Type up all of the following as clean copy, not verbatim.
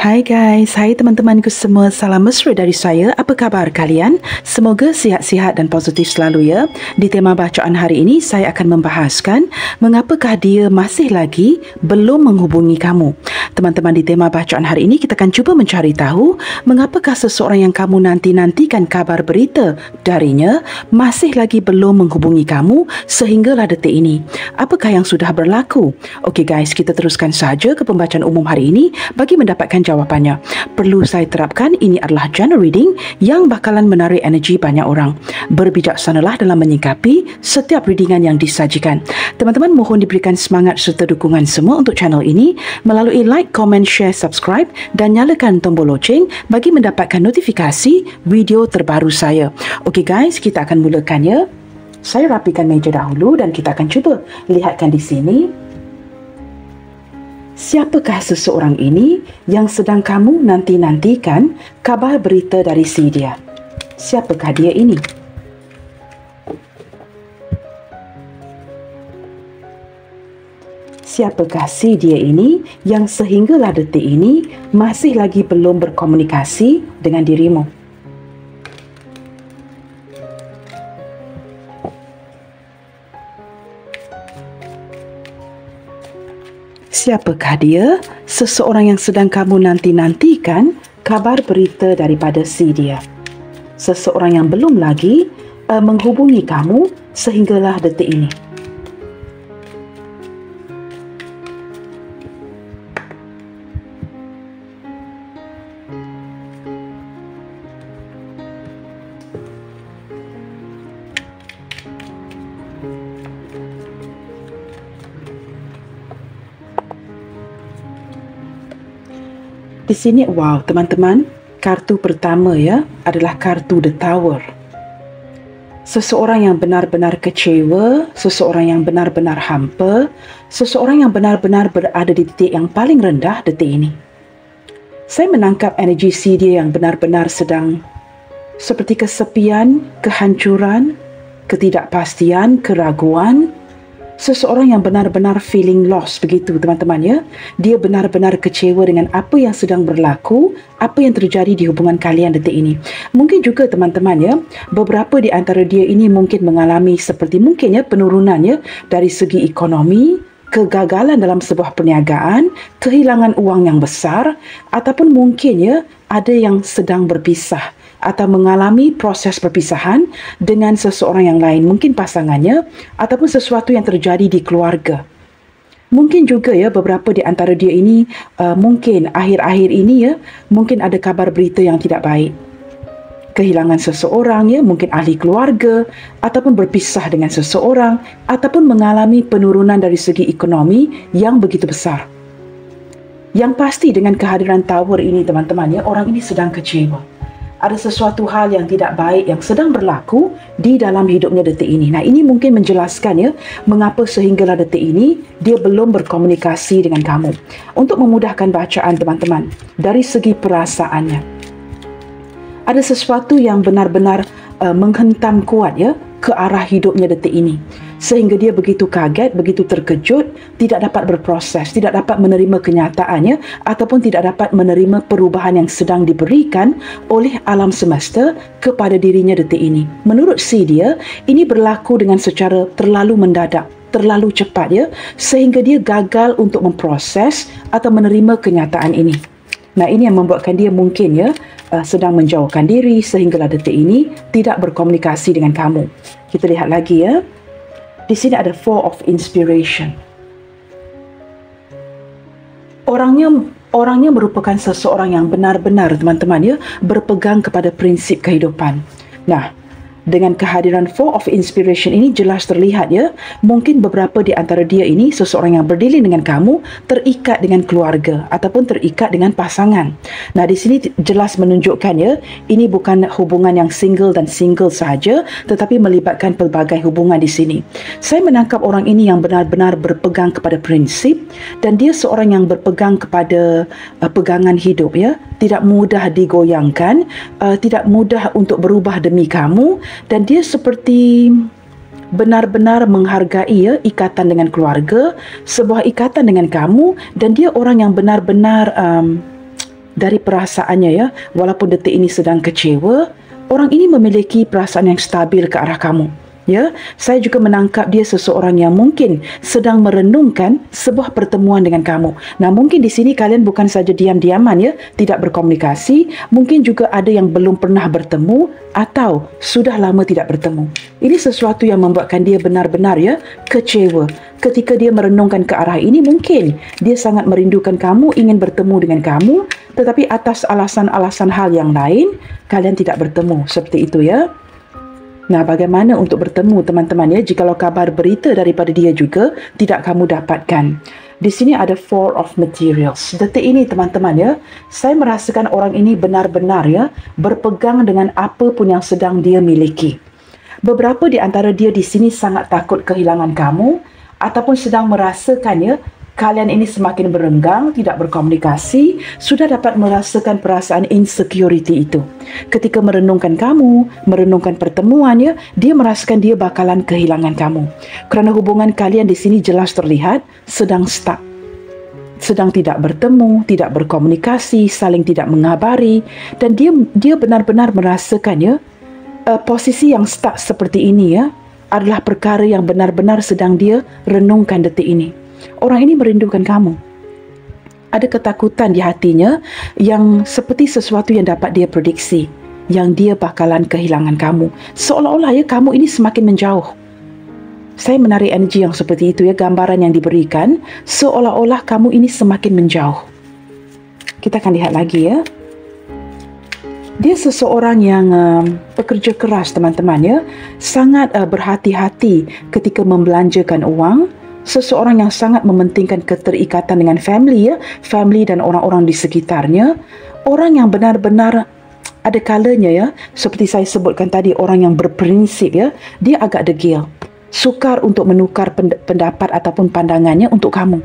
Hai guys, hai teman-temanku semua, salam mesra dari saya. Apa khabar kalian? Semoga sihat-sihat dan positif selalu ya. Di tema bacaan hari ini, saya akan membahaskan mengapakah dia masih lagi belum menghubungi kamu. Teman-teman, di tema bacaan hari ini kita akan cuba mencari tahu mengapakah seseorang yang kamu nanti-nantikan kabar berita darinya masih lagi belum menghubungi kamu sehinggalah detik ini. Apakah yang sudah berlaku? Okey guys, kita teruskan saja ke pembacaan umum hari ini bagi mendapatkan jawapannya. Perlu saya terapkan, ini adalah general reading yang bakalan menarik energi banyak orang. Berbijaksanalah dalam menyikapi setiap readingan yang disajikan. Teman-teman, mohon diberikan semangat serta dukungan semua untuk channel ini melalui like, comment, share, subscribe dan nyalakan tombol loceng bagi mendapatkan notifikasi video terbaru saya. Okey guys, kita akan mulakan ya. Saya rapikan meja dahulu dan kita akan cuba lihatkan di sini. Siapakah seseorang ini yang sedang kamu nanti-nantikan kabar berita dari si dia? Siapakah dia ini? Siapakah si dia ini yang sehinggalah detik ini masih lagi belum berkomunikasi dengan dirimu? Siapakah dia? Seseorang yang sedang kamu nanti-nantikan kabar berita daripada si dia. Seseorang yang belum lagi menghubungi kamu sehinggalah detik ini. Di sini, wow teman-teman, kartu pertama ya adalah kartu The Tower. Seseorang yang benar-benar kecewa, seseorang yang benar-benar hampa, seseorang yang benar-benar berada di titik yang paling rendah detik ini. Saya menangkap energi si dia yang benar-benar sedang seperti kesepian, kehancuran, ketidakpastian, keraguan. Seseorang yang benar-benar feeling lost, begitu teman-teman ya. Dia benar-benar kecewa dengan apa yang sedang berlaku, apa yang terjadi di hubungan kalian detik ini. Mungkin juga teman-teman ya, beberapa di antara dia ini mungkin mengalami seperti mungkin ya penurunan ya dari segi ekonomi, kegagalan dalam sebuah perniagaan, kehilangan uang yang besar, ataupun mungkin ya ada yang sedang berpisah atau mengalami proses perpisahan dengan seseorang yang lain, mungkin pasangannya ataupun sesuatu yang terjadi di keluarga. Mungkin juga ya beberapa di antara dia ini mungkin akhir-akhir ini ya mungkin ada kabar berita yang tidak baik. Kehilangan seseorang ya, mungkin ahli keluarga ataupun berpisah dengan seseorang ataupun mengalami penurunan dari segi ekonomi yang begitu besar. Yang pasti dengan kehadiran Tower ini teman-teman ya, orang ini sedang kecewa. Ada sesuatu hal yang tidak baik yang sedang berlaku di dalam hidupnya detik ini. Nah, ini mungkin menjelaskan ya mengapa sehinggalah detik ini dia belum berkomunikasi dengan kamu. Untuk memudahkan bacaan teman-teman, dari segi perasaannya, ada sesuatu yang benar-benar menghentam kuat ya ke arah hidupnya detik ini. Sehingga dia begitu kaget, begitu terkejut, tidak dapat berproses, tidak dapat menerima kenyataannya ataupun tidak dapat menerima perubahan yang sedang diberikan oleh alam semesta kepada dirinya detik ini. Menurut si dia, ini berlaku dengan secara terlalu mendadak, terlalu cepat ya, sehingga dia gagal untuk memproses atau menerima kenyataan ini. Nah, ini yang membuatkan dia mungkin ya sedang menjauhkan diri sehinggalah detik ini tidak berkomunikasi dengan kamu. Kita lihat lagi ya. Di sini ada Four of Inspiration. Orangnya merupakan seseorang yang benar-benar teman-teman ya berpegang kepada prinsip kehidupan. Nah, dengan kehadiran Four of Inspiration ini jelas terlihat ya, mungkin beberapa di antara dia ini seseorang yang berdilin dengan kamu terikat dengan keluarga ataupun terikat dengan pasangan. Nah, di sini jelas menunjukkan ya, ini bukan hubungan yang single dan single saja, tetapi melibatkan pelbagai hubungan di sini. Saya menangkap orang ini yang benar-benar berpegang kepada prinsip dan dia seorang yang berpegang kepada pegangan hidup ya, tidak mudah digoyangkan, tidak mudah untuk berubah demi kamu. Dan dia seperti benar-benar menghargai ya, ikatan dengan keluarga, sebuah ikatan dengan kamu, dan dia orang yang benar-benar dari perasaannya ya, walaupun detik ini sedang kecewa, orang ini memiliki perasaan yang stabil ke arah kamu. Ya, saya juga menangkap dia seseorang yang mungkin sedang merenungkan sebuah pertemuan dengan kamu. Nah, mungkin di sini kalian bukan saja diam-diaman ya, tidak berkomunikasi, mungkin juga ada yang belum pernah bertemu atau sudah lama tidak bertemu. Ini sesuatu yang membuatkan dia benar-benar ya kecewa. Ketika dia merenungkan ke arah ini, mungkin dia sangat merindukan kamu, ingin bertemu dengan kamu, tetapi atas alasan-alasan hal yang lain, kalian tidak bertemu. Seperti itu ya. Nah, bagaimana untuk bertemu teman-teman ya, jikalau kabar berita daripada dia juga tidak kamu dapatkan. Di sini ada Four of Materials. Detik ini teman-teman ya, saya merasakan orang ini benar-benar ya berpegang dengan apa pun yang sedang dia miliki. Beberapa di antara dia di sini sangat takut kehilangan kamu ataupun sedang merasakan ya kalian ini semakin berenggang, tidak berkomunikasi, sudah dapat merasakan perasaan insecurity itu. Ketika merenungkan kamu, merenungkan pertemuannya, dia merasakan dia bakalan kehilangan kamu. Kerana hubungan kalian di sini jelas terlihat sedang stuck. Sedang tidak bertemu, tidak berkomunikasi, saling tidak mengabari, dan dia benar-benar merasakan ya, posisi yang stuck seperti ini ya, adalah perkara yang benar-benar sedang dia renungkan detik ini. Orang ini merindukan kamu. Ada ketakutan di hatinya yang seperti sesuatu yang dapat dia prediksi, yang dia bakalan kehilangan kamu. Seolah-olah ya kamu ini semakin menjauh. Saya menarik energi yang seperti itu ya, gambaran yang diberikan seolah-olah kamu ini semakin menjauh. Kita akan lihat lagi ya. Dia seseorang yang bekerja keras teman-teman ya, sangat berhati-hati ketika membelanjakan uang. Seseorang yang sangat mementingkan keterikatan dengan family ya, family dan orang-orang di sekitarnya. Orang yang benar-benar ada kalanya ya, seperti saya sebutkan tadi, orang yang berprinsip ya, dia agak degil, sukar untuk menukar pendapat ataupun pandangannya untuk kamu.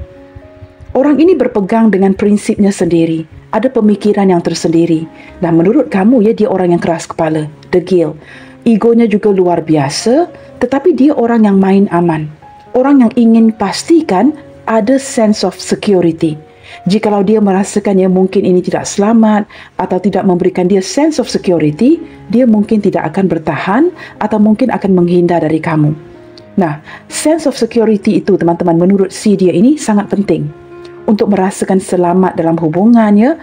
Orang ini berpegang dengan prinsipnya sendiri, ada pemikiran yang tersendiri. Dan menurut kamu ya, dia orang yang keras kepala, degil, egonya juga luar biasa, tetapi dia orang yang main aman. Orang yang ingin pastikan ada sense of security. Jikalau dia merasakannya mungkin ini tidak selamat atau tidak memberikan dia sense of security, dia mungkin tidak akan bertahan atau mungkin akan menghindar dari kamu. Nah, sense of security itu teman-teman menurut si dia ini sangat penting untuk merasakan selamat dalam hubungannya,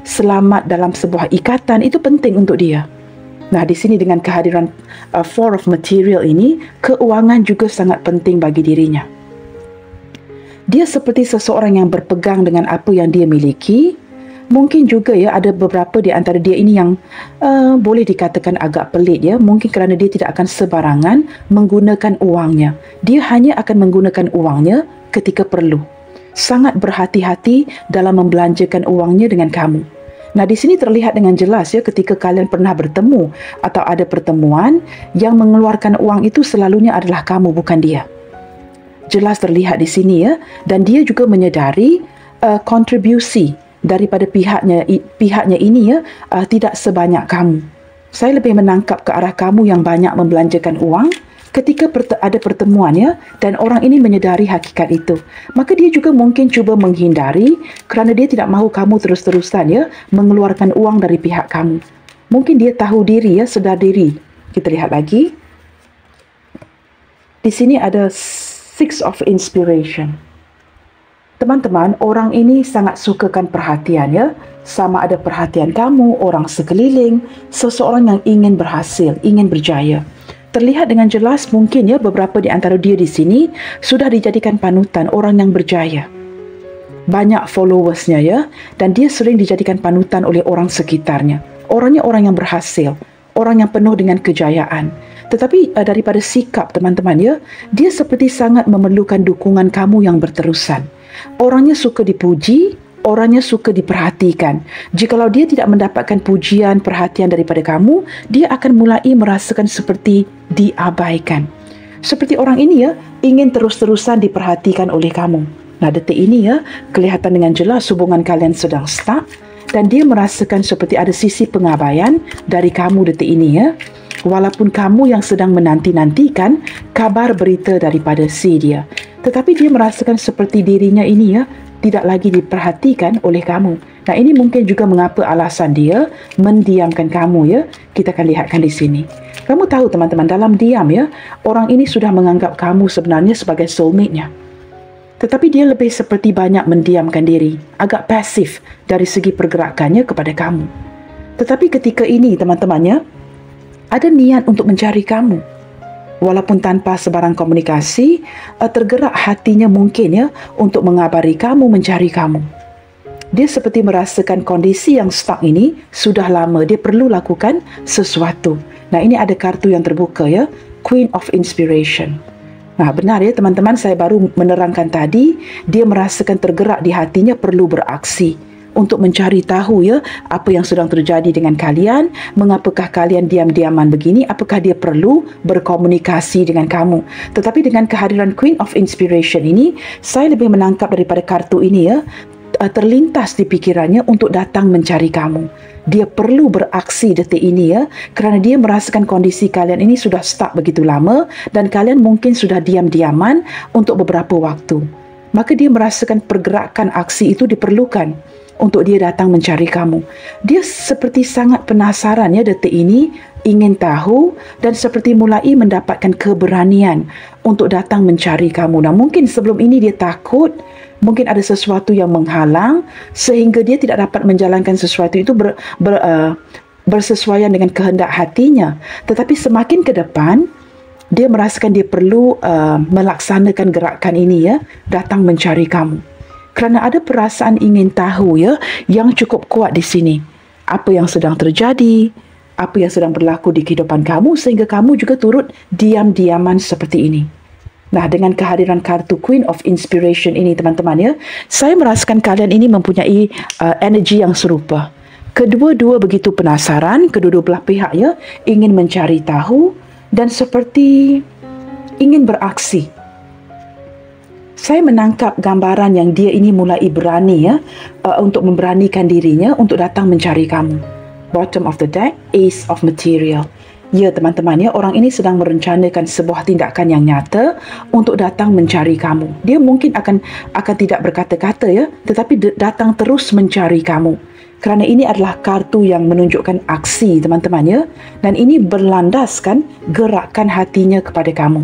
selamat dalam sebuah ikatan, itu penting untuk dia. Nah, di sini dengan kehadiran Four of Material ini, keuangan juga sangat penting bagi dirinya. Dia seperti seseorang yang berpegang dengan apa yang dia miliki. Mungkin juga ya ada beberapa di antara dia ini yang boleh dikatakan agak pelit ya. Mungkin kerana dia tidak akan sebarangan menggunakan uangnya. Dia hanya akan menggunakan uangnya ketika perlu. Sangat berhati-hati dalam membelanjakan uangnya dengan kamu. Nah, di sini terlihat dengan jelas ya ketika kalian pernah bertemu atau ada pertemuan, yang mengeluarkan uang itu selalunya adalah kamu, bukan dia. Jelas terlihat di sini ya, dan dia juga menyedari kontribusi daripada pihaknya ini ya tidak sebanyak kamu. Saya lebih menangkap ke arah kamu yang banyak membelanjakan uang ketika ada pertemuan ya, dan orang ini menyedari hakikat itu. Maka dia juga mungkin cuba menghindari kerana dia tidak mahu kamu terus-terusan ya mengeluarkan uang dari pihak kamu. Mungkin dia tahu diri ya, sedar diri. Kita lihat lagi. Di sini ada Six of Inspiration. Teman-teman, orang ini sangat sukakan perhatian ya. Sama ada perhatian kamu, orang sekeliling, seseorang yang ingin berhasil, ingin berjaya. Terlihat dengan jelas mungkin ya beberapa di antara dia di sini sudah dijadikan panutan orang yang berjaya. Banyak followersnya ya, dan dia sering dijadikan panutan oleh orang sekitarnya. Orangnya orang yang berhasil, orang yang penuh dengan kejayaan. Tetapi daripada sikap teman-teman ya, dia seperti sangat memerlukan dukungan kamu yang berterusan. Orangnya suka dipuji, orangnya suka diperhatikan. Jikalau dia tidak mendapatkan pujian, perhatian daripada kamu, dia akan mulai merasakan seperti diabaikan. Seperti orang ini ya, ingin terus-terusan diperhatikan oleh kamu. Nah, detik ini ya, kelihatan dengan jelas hubungan kalian sedang stuck dan dia merasakan seperti ada sisi pengabaian dari kamu detik ini ya. Walaupun kamu yang sedang menanti-nantikan kabar berita daripada si dia. Tetapi dia merasakan seperti dirinya ini ya, tidak lagi diperhatikan oleh kamu. Nah, ini mungkin juga mengapa alasan dia mendiamkan kamu ya. Kita akan lihatkan di sini. Kamu tahu teman-teman, dalam diam ya, orang ini sudah menganggap kamu sebenarnya sebagai soulmate-nya. Tetapi dia lebih seperti banyak mendiamkan diri, agak pasif dari segi pergerakannya kepada kamu. Tetapi ketika ini teman-temannya, ada niat untuk mencari kamu. Walaupun tanpa sebarang komunikasi, tergerak hatinya mungkin ya untuk mengabari kamu, mencari kamu. Dia seperti merasakan kondisi yang stuck ini sudah lama, dia perlu lakukan sesuatu. Nah, ini ada kartu yang terbuka ya, Queen of Inspiration. Nah, benar ya teman-teman, saya baru menerangkan tadi, dia merasakan tergerak di hatinya perlu beraksi untuk mencari tahu ya apa yang sedang terjadi dengan kalian, mengapakah kalian diam-diaman begini, apakah dia perlu berkomunikasi dengan kamu. Tetapi dengan kehadiran Queen of Inspiration ini, saya lebih menangkap daripada kartu ini ya, terlintas di pikirannya untuk datang mencari kamu. Dia perlu beraksi detik ini ya, kerana dia merasakan kondisi kalian ini sudah stuck begitu lama dan kalian mungkin sudah diam-diaman untuk beberapa waktu. Maka dia merasakan pergerakan aksi itu diperlukan untuk dia datang mencari kamu. Dia seperti sangat penasaran ya detik ini, ingin tahu dan seperti mulai mendapatkan keberanian untuk datang mencari kamu. Nah, mungkin sebelum ini dia takut, mungkin ada sesuatu yang menghalang sehingga dia tidak dapat menjalankan sesuatu itu bersesuaian dengan kehendak hatinya. Tetapi semakin ke depan, dia merasakan dia perlu melaksanakan gerakan ini ya, datang mencari kamu. Kerana ada perasaan ingin tahu ya yang cukup kuat di sini. Apa yang sedang terjadi, apa yang sedang berlaku di kehidupan kamu sehingga kamu juga turut diam-diaman seperti ini. Nah, dengan kehadiran kartu Queen of Inspiration ini teman-teman ya, saya merasakan kalian ini mempunyai energi yang serupa. Kedua-dua begitu penasaran, kedua-dua belah pihak ya, ingin mencari tahu dan seperti ingin beraksi. Saya menangkap gambaran yang dia ini mulai berani ya, untuk memberanikan dirinya untuk datang mencari kamu. Bottom of the deck, Ace of Material. Ya teman-teman ya, orang ini sedang merencanakan sebuah tindakan yang nyata untuk datang mencari kamu. Dia mungkin akan tidak berkata-kata ya, tetapi datang terus mencari kamu. Kerana ini adalah kartu yang menunjukkan aksi teman-teman ya, dan ini berlandaskan gerakan hatinya kepada kamu.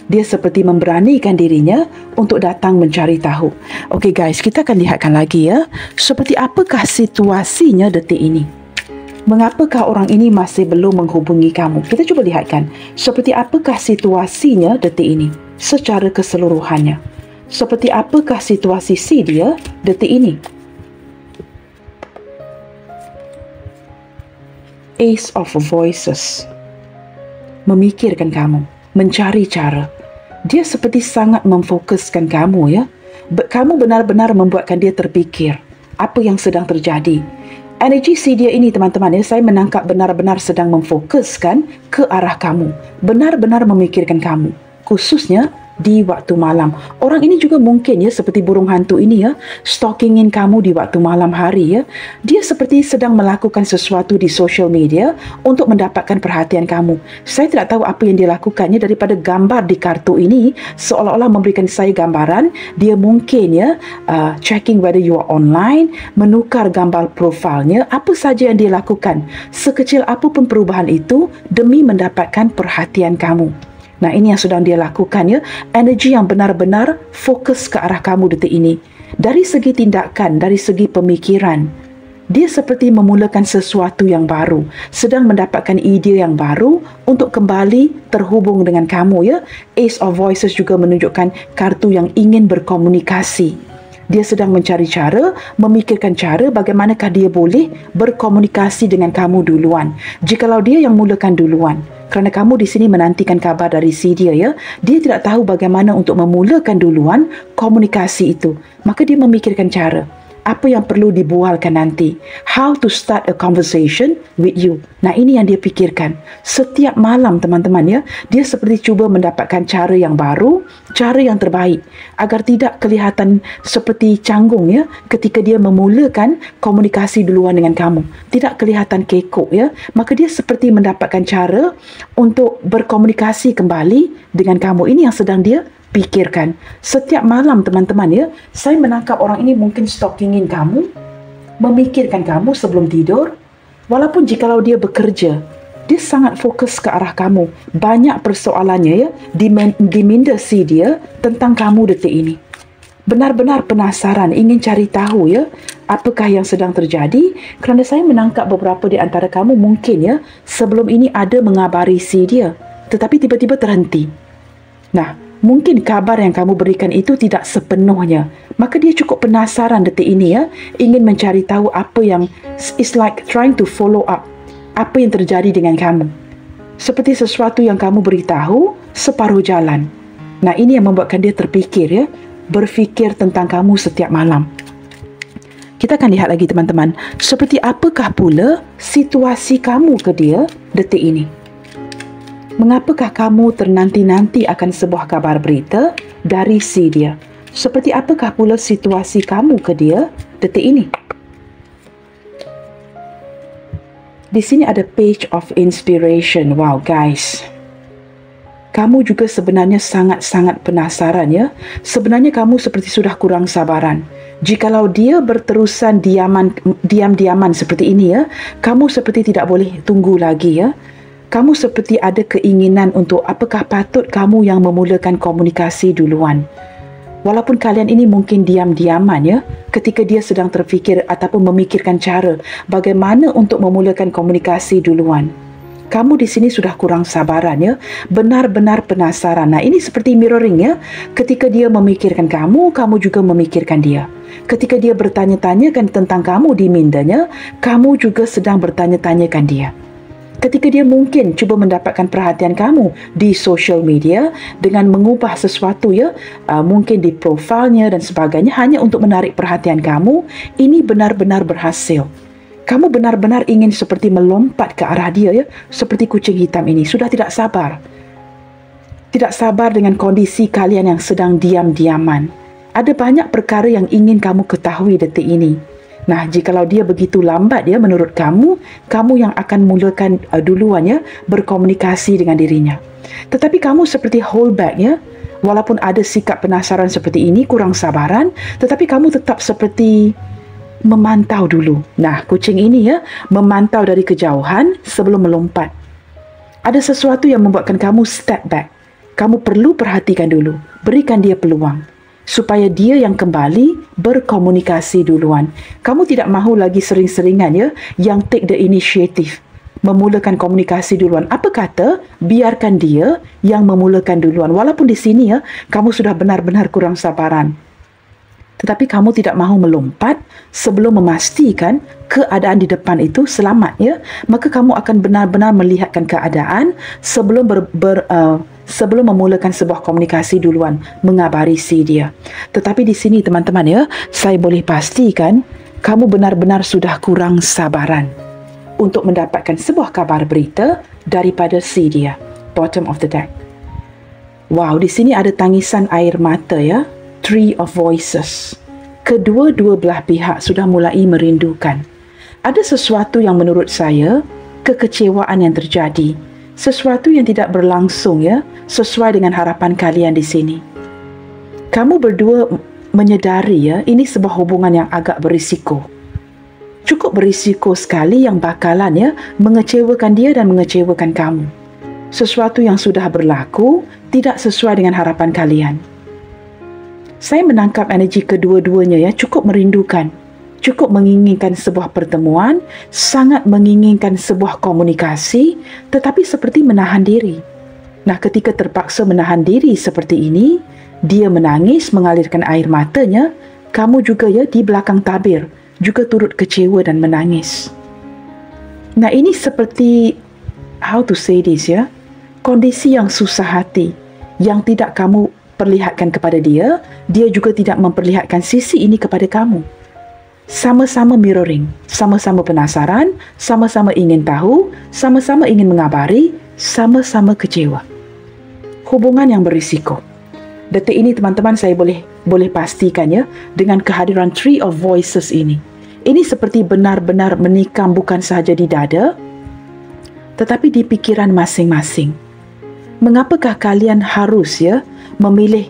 Dia seperti memberanikan dirinya untuk datang mencari tahu. Okey guys, kita akan lihatkan lagi ya, seperti apakah situasinya detik ini. Mengapakah orang ini masih belum menghubungi kamu? Kita cuba lihatkan, seperti apakah situasinya detik ini secara keseluruhannya. Seperti apakah situasi si dia detik ini. Ace of Voices. Memikirkan kamu, mencari cara. Dia seperti sangat memfokuskan kamu ya. Kamu benar-benar membuatkan dia terfikir apa yang sedang terjadi. Energi si dia ini teman-teman ya, saya menangkap benar-benar sedang memfokuskan ke arah kamu. Benar-benar memikirkan kamu. Khususnya di waktu malam. Orang ini juga mungkin ya seperti burung hantu ini ya, stalkingin kamu di waktu malam hari ya. Dia seperti sedang melakukan sesuatu di social media untuk mendapatkan perhatian kamu. Saya tidak tahu apa yang dia lakukannya, daripada gambar di kartu ini seolah-olah memberikan saya gambaran dia mungkin ya checking whether you are online, menukar gambar profilnya, apa saja yang dia lakukan, sekecil apapun perubahan itu demi mendapatkan perhatian kamu. Nah, ini yang sedang dia lakukan ya. Energi yang benar-benar fokus ke arah kamu detik ini. Dari segi tindakan, dari segi pemikiran, dia seperti memulakan sesuatu yang baru. Sedang mendapatkan ide yang baru untuk kembali terhubung dengan kamu ya. Ace of Voices juga menunjukkan kartu yang ingin berkomunikasi. Dia sedang mencari cara, memikirkan cara bagaimanakah dia boleh berkomunikasi dengan kamu duluan. Jikalau dia yang mulakan duluan. Kerana kamu di sini menantikan kabar dari si dia ya, dia tidak tahu bagaimana untuk memulakan duluan komunikasi itu. Maka dia memikirkan cara. Apa yang perlu dibualkan nanti. How to start a conversation with you. Nah, ini yang dia pikirkan. Setiap malam teman-teman ya, dia seperti cuba mendapatkan cara yang baru, cara yang terbaik. Agar tidak kelihatan seperti canggung ya, ketika dia memulakan komunikasi duluan dengan kamu. Tidak kelihatan kekok ya. Maka dia seperti mendapatkan cara untuk berkomunikasi kembali dengan kamu. Ini yang sedang dia pikirkan. Setiap malam teman-teman ya, saya menangkap orang ini mungkin stalkingin kamu memikirkan kamu sebelum tidur. Walaupun jikalau dia bekerja, dia sangat fokus ke arah kamu. Banyak persoalannya ya di minda si dia tentang kamu detik ini. Benar-benar penasaran, ingin cari tahu ya apakah yang sedang terjadi, kerana saya menangkap beberapa di antara kamu mungkin ya sebelum ini ada mengabari si dia, tetapi tiba-tiba terhenti. Nah, mungkin kabar yang kamu berikan itu tidak sepenuhnya. Maka dia cukup penasaran detik ini ya, ingin mencari tahu apa yang, it's like trying to follow up apa yang terjadi dengan kamu. Seperti sesuatu yang kamu beritahu separuh jalan. Nah, ini yang membuatkan dia terfikir ya, berfikir tentang kamu setiap malam. Kita akan lihat lagi teman-teman, seperti apakah pula situasi kamu ke dia detik ini. Mengapakah kamu ternanti-nanti akan sebuah kabar berita dari si dia? Seperti apakah pula situasi kamu ke dia detik ini? Di sini ada page of inspiration. Wow guys, kamu juga sebenarnya sangat-sangat penasaran ya. Sebenarnya kamu seperti sudah kurang sabaran. Jikalau dia berterusan diam-diaman seperti ini ya, kamu seperti tidak boleh tunggu lagi ya. Kamu seperti ada keinginan untuk apakah patut kamu yang memulakan komunikasi duluan. Walaupun kalian ini mungkin diam-diaman ya, ketika dia sedang terfikir ataupun memikirkan cara bagaimana untuk memulakan komunikasi duluan. Kamu di sini sudah kurang sabaran ya, benar-benar penasaran. Nah, ini seperti mirroring ya. Ketika dia memikirkan kamu, kamu juga memikirkan dia. Ketika dia bertanya-tanyakan tentang kamu di mindanya, kamu juga sedang bertanya-tanyakan dia. Ketika dia mungkin cuba mendapatkan perhatian kamu di social media dengan mengubah sesuatu ya, mungkin di profilnya dan sebagainya hanya untuk menarik perhatian kamu, ini benar-benar berhasil. Kamu benar-benar ingin seperti melompat ke arah dia ya, seperti kucing hitam ini, sudah tidak sabar. Tidak sabar dengan kondisi kalian yang sedang diam-diaman. Ada banyak perkara yang ingin kamu ketahui detik ini. Nah, jikalau dia begitu lambat ya menurut kamu, kamu yang akan mulakan duluan ya berkomunikasi dengan dirinya. Tetapi kamu seperti hold back ya. Walaupun ada sikap penasaran seperti ini, kurang sabaran, tetapi kamu tetap seperti memantau dulu. Nah, kucing ini ya memantau dari kejauhan sebelum melompat. Ada sesuatu yang membuatkan kamu step back. Kamu perlu perhatikan dulu, berikan dia peluang supaya dia yang kembali berkomunikasi duluan. Kamu tidak mahu lagi sering-seringan ya yang take the initiative, memulakan komunikasi duluan. Apa kata biarkan dia yang memulakan duluan. Walaupun di sini ya kamu sudah benar-benar kurang sabaran, tetapi kamu tidak mahu melompat sebelum memastikan keadaan di depan itu selamat ya. Maka kamu akan benar-benar melihatkan keadaan sebelum sebelum memulakan sebuah komunikasi duluan, mengabari si dia. Tetapi di sini teman-teman ya, saya boleh pastikan kamu benar-benar sudah kurang sabaran untuk mendapatkan sebuah kabar berita daripada si dia. Bottom of the deck. Wow, di sini ada tangisan air mata ya. Three of Voices. Kedua-dua belah pihak sudah mulai merindukan. Ada sesuatu yang menurut saya kekecewaan yang terjadi. Sesuatu yang tidak berlangsung ya, sesuai dengan harapan kalian di sini. Kamu berdua menyedari ya, ini sebuah hubungan yang agak berisiko. Cukup berisiko sekali yang bakalan ya mengecewakan dia dan mengecewakan kamu. Sesuatu yang sudah berlaku tidak sesuai dengan harapan kalian. Saya menangkap energi kedua-duanya ya, cukup merindukan, cukup menginginkan sebuah pertemuan, sangat menginginkan sebuah komunikasi, tetapi seperti menahan diri. Nah, ketika terpaksa menahan diri seperti ini, dia menangis, mengalirkan air matanya, kamu juga ya di belakang tabir, juga turut kecewa dan menangis. Nah, ini seperti, how to say this ya, kondisi yang susah hati, yang tidak kamu perlihatkan kepada dia, dia juga tidak memperlihatkan sisi ini kepada kamu. Sama-sama mirroring, sama-sama penasaran, sama-sama ingin tahu, sama-sama ingin mengabari, sama-sama kecewa. Hubungan yang berisiko. Detik ini teman-teman saya boleh pastikan ya, dengan kehadiran Three of Voices ini. Ini seperti benar-benar menikam bukan sahaja di dada, tetapi di pikiran masing-masing. Mengapakah kalian harus ya memilih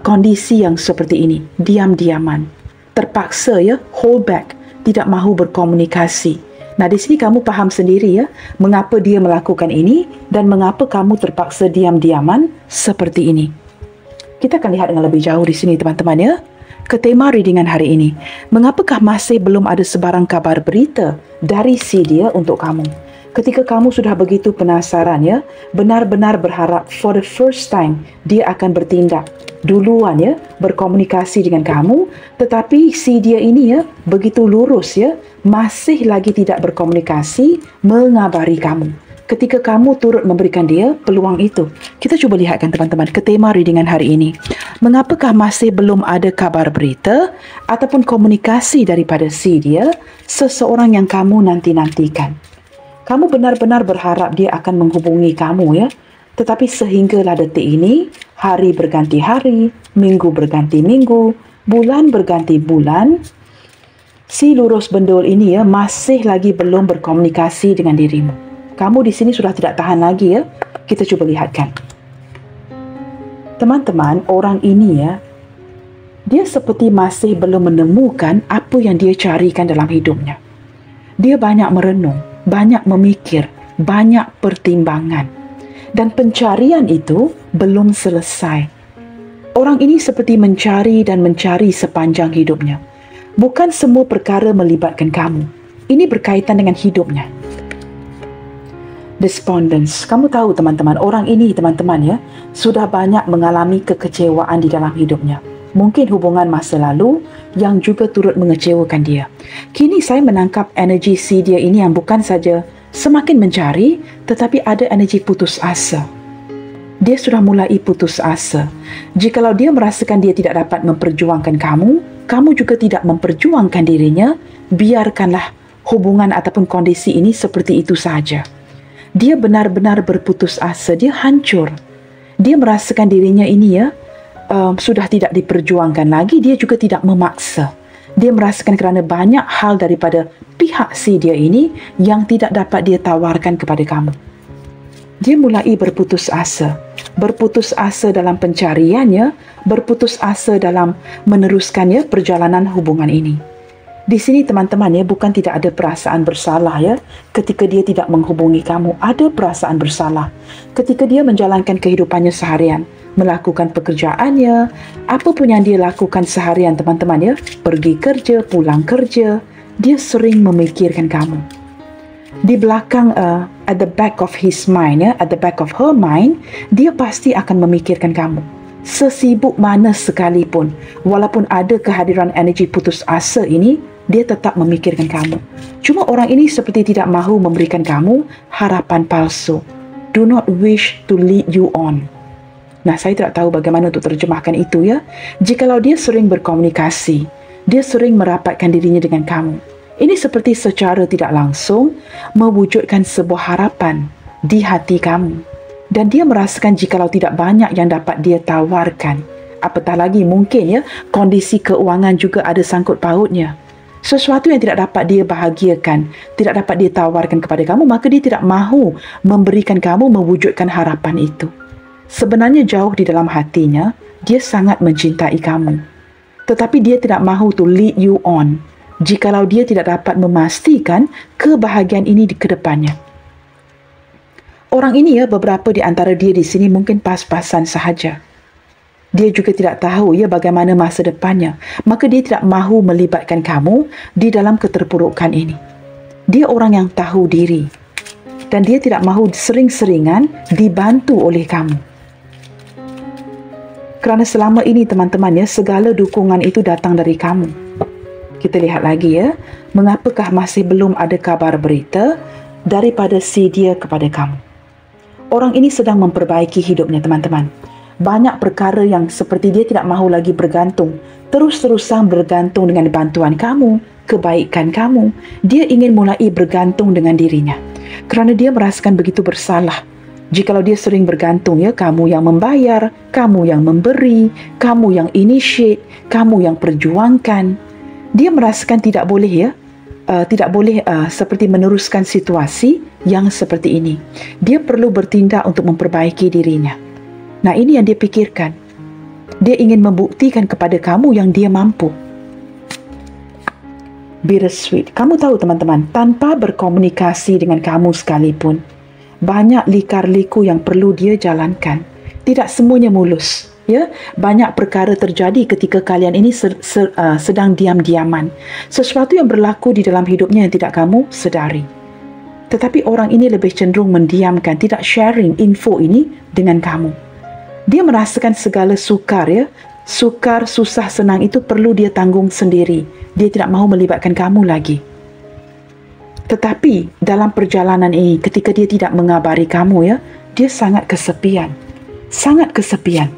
kondisi yang seperti ini, diam-diaman, terpaksa ya hold back, tidak mahu berkomunikasi. Nah, di sini kamu faham sendiri ya, mengapa dia melakukan ini dan mengapa kamu terpaksa diam-diaman seperti ini. Kita akan lihat dengan lebih jauh di sini teman-teman ya. Ke tema readingan hari ini, mengapakah masih belum ada sebarang kabar berita dari si dia untuk kamu? Ketika kamu sudah begitu penasaran ya, benar-benar berharap for the first time dia akan bertindak duluan ya, berkomunikasi dengan kamu, tetapi si dia ini ya, begitu lurus ya, masih lagi tidak berkomunikasi, mengabari kamu. Ketika kamu turut memberikan dia peluang itu. Kita cuba lihatkan teman-teman ke tema readingan hari ini. Mengapakah masih belum ada kabar berita ataupun komunikasi daripada si dia, seseorang yang kamu nanti-nantikan? Kamu benar-benar berharap dia akan menghubungi kamu ya. Tetapi sehinggalah detik ini, hari berganti hari, minggu berganti minggu, bulan berganti bulan, si lurus bendul ini ya masih lagi belum berkomunikasi dengan dirimu. Kamu di sini sudah tidak tahan lagi ya. Kita coba lihatkan. Teman-teman, orang ini ya, dia seperti masih belum menemukan apa yang dia carikan dalam hidupnya. Dia banyak merenung, banyak memikir, banyak pertimbangan. Dan pencarian itu belum selesai. Orang ini seperti mencari dan mencari sepanjang hidupnya. Bukan semua perkara melibatkan kamu. Ini berkaitan dengan hidupnya. Despondence. Kamu tahu teman-teman, orang ini teman-teman ya, sudah banyak mengalami kekecewaan di dalam hidupnya. Mungkin hubungan masa lalu yang juga turut mengecewakan dia. Kini saya menangkap energi si dia ini yang bukan saja semakin mencari, tetapi ada energi putus asa. Dia sudah mulai putus asa. Jikalau dia merasakan dia tidak dapat memperjuangkan kamu, kamu juga tidak memperjuangkan dirinya, biarkanlah hubungan ataupun kondisi ini seperti itu saja. Dia benar-benar berputus asa, dia hancur. Dia merasakan dirinya ini ya, sudah tidak diperjuangkan lagi, dia juga tidak memaksa. Dia merasakan kerana banyak hal daripada pihak si dia ini yang tidak dapat dia tawarkan kepada kamu. Dia mulai berputus asa dalam pencariannya, berputus asa dalam meneruskannya perjalanan hubungan ini. Di sini teman-teman ya, bukan tidak ada perasaan bersalah ya. Ketika dia tidak menghubungi kamu, ada perasaan bersalah. Ketika dia menjalankan kehidupannya seharian, melakukan pekerjaannya, apa pun yang dia lakukan seharian teman-teman ya, pergi kerja, pulang kerja, dia sering memikirkan kamu. Di belakang, at the back of his mind ya, at the back of her mind, dia pasti akan memikirkan kamu. Sesibuk mana sekalipun, walaupun ada kehadiran energi putus asa ini, dia tetap memikirkan kamu. Cuma orang ini seperti tidak mahu memberikan kamu harapan palsu. Do not wish to lead you on. Nah, saya tidak tahu bagaimana untuk terjemahkan itu ya. Jikalau dia sering berkomunikasi, dia sering merapatkan dirinya dengan kamu, ini seperti secara tidak langsung mewujudkan sebuah harapan di hati kamu. Dan dia merasakan jikalau tidak banyak yang dapat dia tawarkan, apatah lagi mungkin ya, kondisi keuangan juga ada sangkut pautnya. Sesuatu yang tidak dapat dia bahagiakan, tidak dapat dia tawarkan kepada kamu, maka dia tidak mahu memberikan kamu mewujudkan harapan itu. Sebenarnya jauh di dalam hatinya, dia sangat mencintai kamu. Tetapi dia tidak mahu to lead you on, jikalau dia tidak dapat memastikan kebahagiaan ini di kedepannya. Orang ini ya, beberapa di antara dia di sini mungkin pas-pasan sahaja. Dia juga tidak tahu ya bagaimana masa depannya. Maka dia tidak mahu melibatkan kamu di dalam keterpurukan ini. Dia orang yang tahu diri. Dan dia tidak mahu sering-seringan dibantu oleh kamu. Kerana selama ini teman-teman ya, segala dukungan itu datang dari kamu. Kita lihat lagi ya. Mengapakah masih belum ada kabar berita daripada si dia kepada kamu? Orang ini sedang memperbaiki hidupnya teman-teman. Banyak perkara yang seperti dia tidak mahu lagi bergantung, terus-terusan bergantung dengan bantuan kamu, kebaikan kamu. Dia ingin mulai bergantung dengan dirinya. Kerana dia merasakan begitu bersalah. Jikalau dia sering bergantung ya, kamu yang membayar, kamu yang memberi, kamu yang initiate, kamu yang perjuangkan. Dia merasakan tidak boleh ya, seperti meneruskan situasi yang seperti ini. Dia perlu bertindak untuk memperbaiki dirinya. Nah, ini yang dia pikirkan. Dia ingin membuktikan kepada kamu yang dia mampu. Bittersweet. Kamu tahu teman-teman, tanpa berkomunikasi dengan kamu sekalipun, banyak likar-liku yang perlu dia jalankan. Tidak semuanya mulus. Ya, banyak perkara terjadi ketika kalian ini sedang diam-diaman. Sesuatu yang berlaku di dalam hidupnya yang tidak kamu sedari. Tetapi orang ini lebih cenderung mendiamkan, tidak sharing info ini dengan kamu. Dia merasakan segala sukar, ya. Sukar, susah, senang itu perlu dia tanggung sendiri. Dia tidak mahu melibatkan kamu lagi. Tetapi dalam perjalanan ini, ketika dia tidak mengabari kamu, ya, dia sangat kesepian. Sangat kesepian.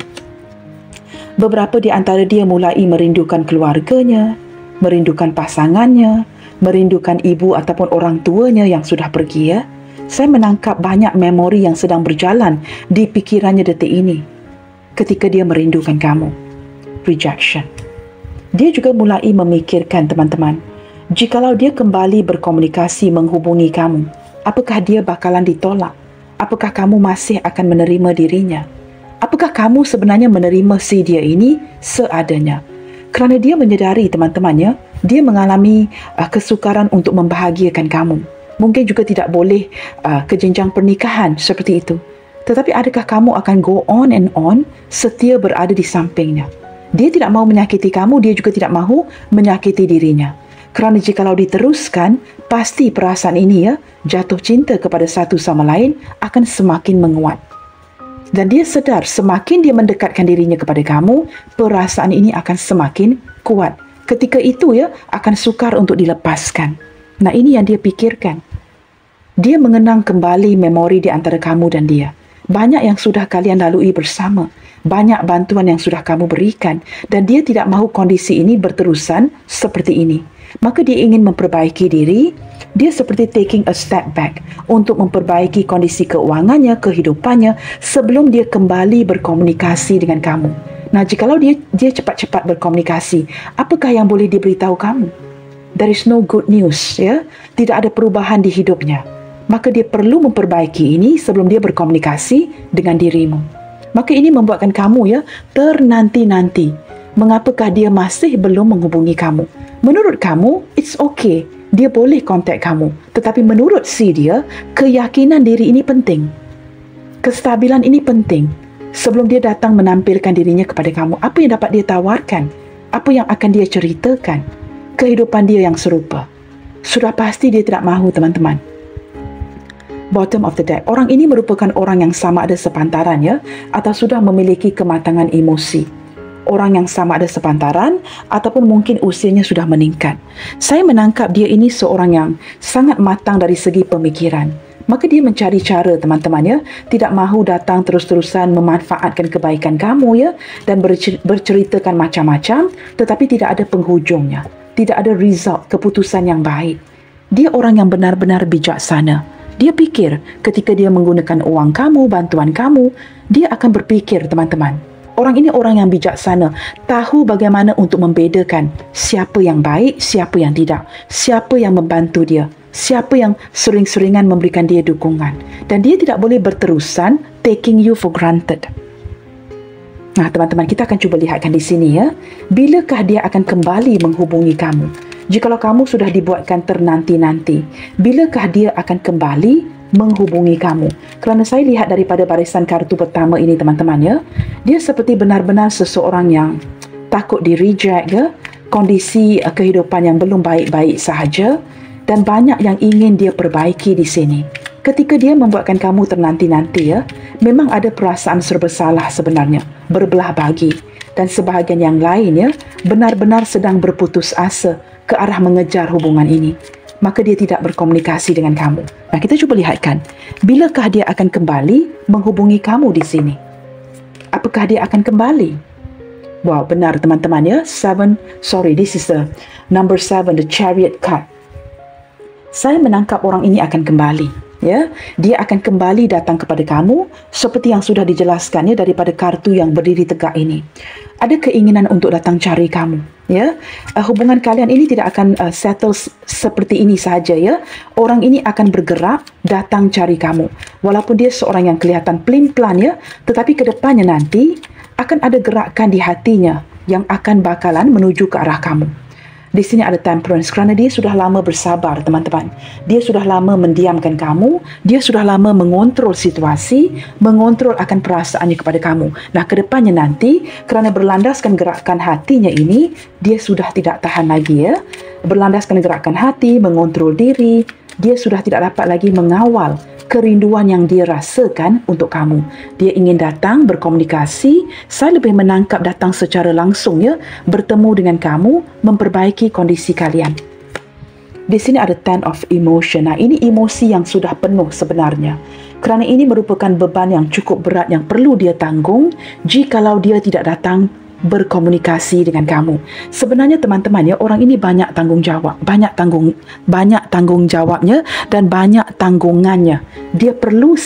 Beberapa di antara dia mulai merindukan keluarganya, merindukan pasangannya, merindukan ibu ataupun orang tuanya yang sudah pergi, ya. Saya menangkap banyak memori yang sedang berjalan di pikirannya detik ini ketika dia merindukan kamu. Rejection. Dia juga mulai memikirkan, teman-teman, jikalau dia kembali berkomunikasi menghubungi kamu, apakah dia bakalan ditolak? Apakah kamu masih akan menerima dirinya? Apakah kamu sebenarnya menerima si dia ini seadanya? Kerana dia menyedari, teman-temannya, dia mengalami kesukaran untuk membahagiakan kamu. Mungkin juga tidak boleh ke jenjang pernikahan seperti itu. Tetapi adakah kamu akan go on and on setia berada di sampingnya? Dia tidak mahu menyakiti kamu, dia juga tidak mahu menyakiti dirinya. Kerana jikalau diteruskan, pasti perasaan ini, ya, jatuh cinta kepada satu sama lain akan semakin menguat. Dan dia sedar semakin dia mendekatkan dirinya kepada kamu, perasaan ini akan semakin kuat. Ketika itu, ya, akan sukar untuk dilepaskan. Nah, ini yang dia pikirkan. Dia mengenang kembali memori di antara kamu dan dia. Banyak yang sudah kalian lalui bersama. Banyak bantuan yang sudah kamu berikan. Dan dia tidak mahu kondisi ini berterusan seperti ini. Maka dia ingin memperbaiki diri. Dia seperti taking a step back untuk memperbaiki kondisi keuangannya, kehidupannya sebelum dia kembali berkomunikasi dengan kamu. Nah, jikalau dia cepat-cepat berkomunikasi, apakah yang boleh diberitahu kamu? There is no good news, ya. Tidak ada perubahan di hidupnya. Maka dia perlu memperbaiki ini sebelum dia berkomunikasi dengan dirimu. Maka ini membuatkan kamu, ya, ternanti-nanti. Mengapakah dia masih belum menghubungi kamu? Menurut kamu, it's okay. Dia boleh kontak kamu. Tetapi menurut si dia, keyakinan diri ini penting. Kestabilan ini penting. Sebelum dia datang menampilkan dirinya kepada kamu, apa yang dapat dia tawarkan? Apa yang akan dia ceritakan? Kehidupan dia yang serupa. Sudah pasti dia tidak mahu, teman-teman. Bottom of the deck. Orang ini merupakan orang yang sama ada sepantaran, ya, atau sudah memiliki kematangan emosi. Orang yang sama ada sepantaran ataupun mungkin usianya sudah meningkat. Saya menangkap dia ini seorang yang sangat matang dari segi pemikiran. Maka dia mencari cara, teman-teman, ya, tidak mahu datang terus-terusan memanfaatkan kebaikan kamu, ya, dan berceritakan macam-macam tetapi tidak ada penghujungnya. Tidak ada result, keputusan yang baik. Dia orang yang benar-benar bijaksana. Dia pikir ketika dia menggunakan uang kamu, bantuan kamu, dia akan berfikir, teman-teman. Orang ini orang yang bijaksana, tahu bagaimana untuk membedakan siapa yang baik, siapa yang tidak, siapa yang membantu dia, siapa yang sering-seringan memberikan dia dukungan. Dan dia tidak boleh berterusan taking you for granted. Nah, teman-teman, kita akan cuba lihatkan di sini, ya. Bilakah dia akan kembali menghubungi kamu? Jikalau kamu sudah dibuatkan ternanti-nanti, bilakah dia akan kembali menghubungi kamu? Kerana saya lihat daripada barisan kartu pertama ini, teman-teman, ya, dia seperti benar-benar seseorang yang takut di-reject, ya, kondisi kehidupan yang belum baik-baik sahaja, dan banyak yang ingin dia perbaiki di sini. Ketika dia membuatkan kamu ternanti-nanti, ya, memang ada perasaan serba salah sebenarnya, berbelah bagi, dan sebahagian yang lain, ya, benar-benar sedang berputus asa ke arah mengejar hubungan ini. Maka dia tidak berkomunikasi dengan kamu. Nah, kita cuba lihatkan, bilakah dia akan kembali menghubungi kamu di sini? Apakah dia akan kembali? Wow, benar, teman-teman, ya. This is the number 7, the Chariot card. Saya menangkap orang ini akan kembali, ya. Dia akan kembali datang kepada kamu seperti yang sudah dijelaskannya daripada kartu yang berdiri tegak ini. Ada keinginan untuk datang cari kamu, ya. Hubungan kalian ini tidak akan settle seperti ini saja, ya. Orang ini akan bergerak datang cari kamu. Walaupun dia seorang yang kelihatan pelin-pelan, ya, tetapi ke depannya nanti akan ada gerakan di hatinya yang akan bakalan menuju ke arah kamu. Di sini ada temperance kerana dia sudah lama bersabar, teman-teman. Dia sudah lama mendiamkan kamu, dia sudah lama mengontrol situasi, mengontrol akan perasaannya kepada kamu. Nah, ke depannya nanti kerana berlandaskan gerakan hatinya ini, dia sudah tidak tahan lagi ya. Berlandaskan gerakan hati, mengontrol diri, dia sudah tidak dapat lagi mengawal kerinduan yang dia rasakan untuk kamu. Dia ingin datang berkomunikasi. Saya lebih menangkap datang secara langsung ya, bertemu dengan kamu, memperbaiki kondisi kalian. Di sini ada Ten of Emotion. Nah, ini emosi yang sudah penuh sebenarnya. Kerana ini merupakan beban yang cukup berat yang perlu dia tanggung jikalau dia tidak datang berkomunikasi dengan kamu. Sebenarnya teman-teman ya, orang ini banyak tanggungjawab, banyak tanggung jawabnya dan banyak tanggungannya. Dia perlu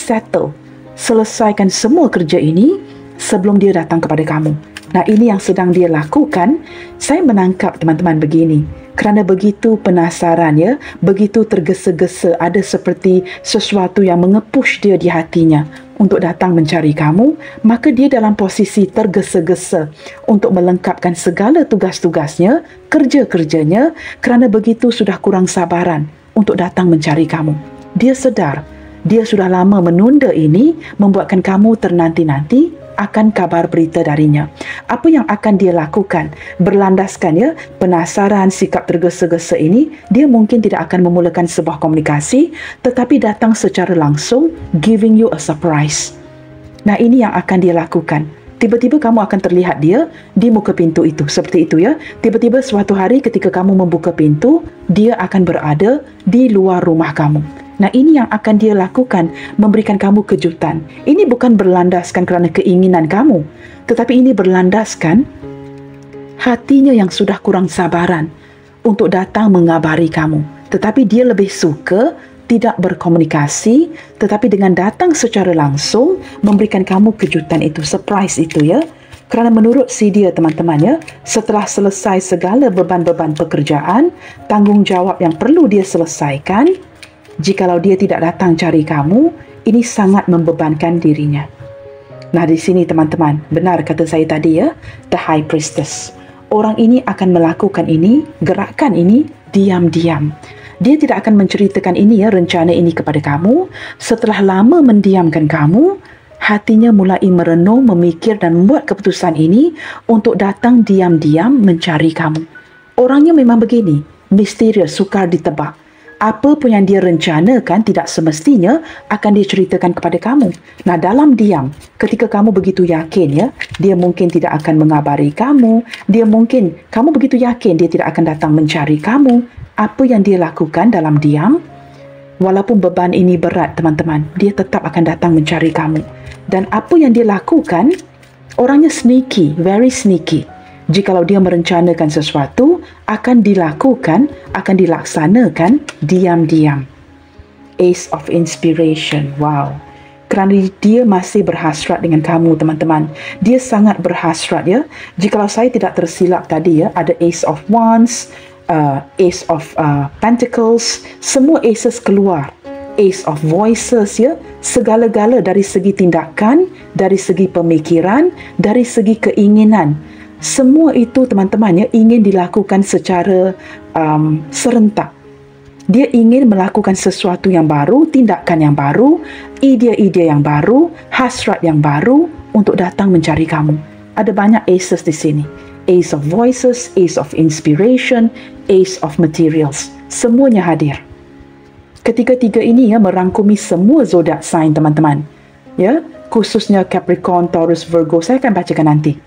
selesaikan semua kerja ini sebelum dia datang kepada kamu. Nah, ini yang sedang dia lakukan. Saya menangkap teman-teman begini. Kerana begitu penasaran ya, begitu tergesa-gesa, ada seperti sesuatu yang mengepush dia di hatinya untuk datang mencari kamu, maka dia dalam posisi tergesa-gesa untuk melengkapkan segala tugas-tugasnya, kerja-kerjanya, kerana begitu sudah kurang sabaran untuk datang mencari kamu. Dia sedar, dia sudah lama menunda ini, membuatkan kamu ternanti-nanti akan kabar berita darinya. Apa yang akan dia lakukan? Berlandaskan ya, penasaran, sikap tergesa-gesa ini, dia mungkin tidak akan memulakan sebuah komunikasi, tetapi datang secara langsung, giving you a surprise. Nah, ini yang akan dia lakukan. Tiba-tiba kamu akan terlihat dia di muka pintu itu, seperti itu ya. Tiba-tiba suatu hari ketika kamu membuka pintu, dia akan berada di luar rumah kamu. Nah, ini yang akan dia lakukan, memberikan kamu kejutan. Ini bukan berlandaskan kerana keinginan kamu, tetapi ini berlandaskan hatinya yang sudah kurang sabaran untuk datang mengabari kamu. Tetapi dia lebih suka tidak berkomunikasi, tetapi dengan datang secara langsung, memberikan kamu kejutan itu, surprise itu ya. Kerana menurut si dia teman-teman ya, setelah selesai segala beban-beban pekerjaan, tanggungjawab yang perlu dia selesaikan, jikalau dia tidak datang cari kamu, ini sangat membebankan dirinya. Nah, di sini teman-teman, benar kata saya tadi ya, the high priestess. Orang ini akan melakukan ini, gerakan ini, diam-diam. Dia tidak akan menceritakan ini ya, rencana ini kepada kamu. Setelah lama mendiamkan kamu, hatinya mulai merenung, memikir dan membuat keputusan ini untuk datang diam-diam mencari kamu. Orangnya memang begini, misterius, sukar ditebak. Apa pun yang dia rencanakan tidak semestinya akan dia ceritakan kepada kamu. Nah, dalam diam, ketika kamu begitu yakin ya, dia mungkin tidak akan mengabari kamu, kamu begitu yakin dia tidak akan datang mencari kamu. Apa yang dia lakukan dalam diam, walaupun beban ini berat teman-teman, dia tetap akan datang mencari kamu. Dan apa yang dia lakukan, orangnya sneaky, very sneaky. Jikalau dia merencanakan sesuatu, akan dilakukan, akan dilaksanakan diam-diam. Ace of Inspiration, wow. Kerana dia masih berhasrat dengan kamu teman-teman. Dia sangat berhasrat ya. Jikalau saya tidak tersilap tadi ya, ada Ace of Wands, Ace of Pentacles, semua aces keluar. Ace of Voices ya, segala-gala dari segi tindakan, dari segi pemikiran, dari segi keinginan. Semua itu teman-teman ya, ingin dilakukan secara serentak. Dia ingin melakukan sesuatu yang baru, tindakan yang baru, ide-ide yang baru, hasrat yang baru untuk datang mencari kamu. Ada banyak aces di sini. Ace of Voices, Ace of Inspiration, Ace of Materials. Semuanya hadir. Ketiga-tiga ini ya merangkumi semua zodiak sign teman-teman. Ya, khususnya Capricorn, Taurus, Virgo. Saya akan bacakan nanti.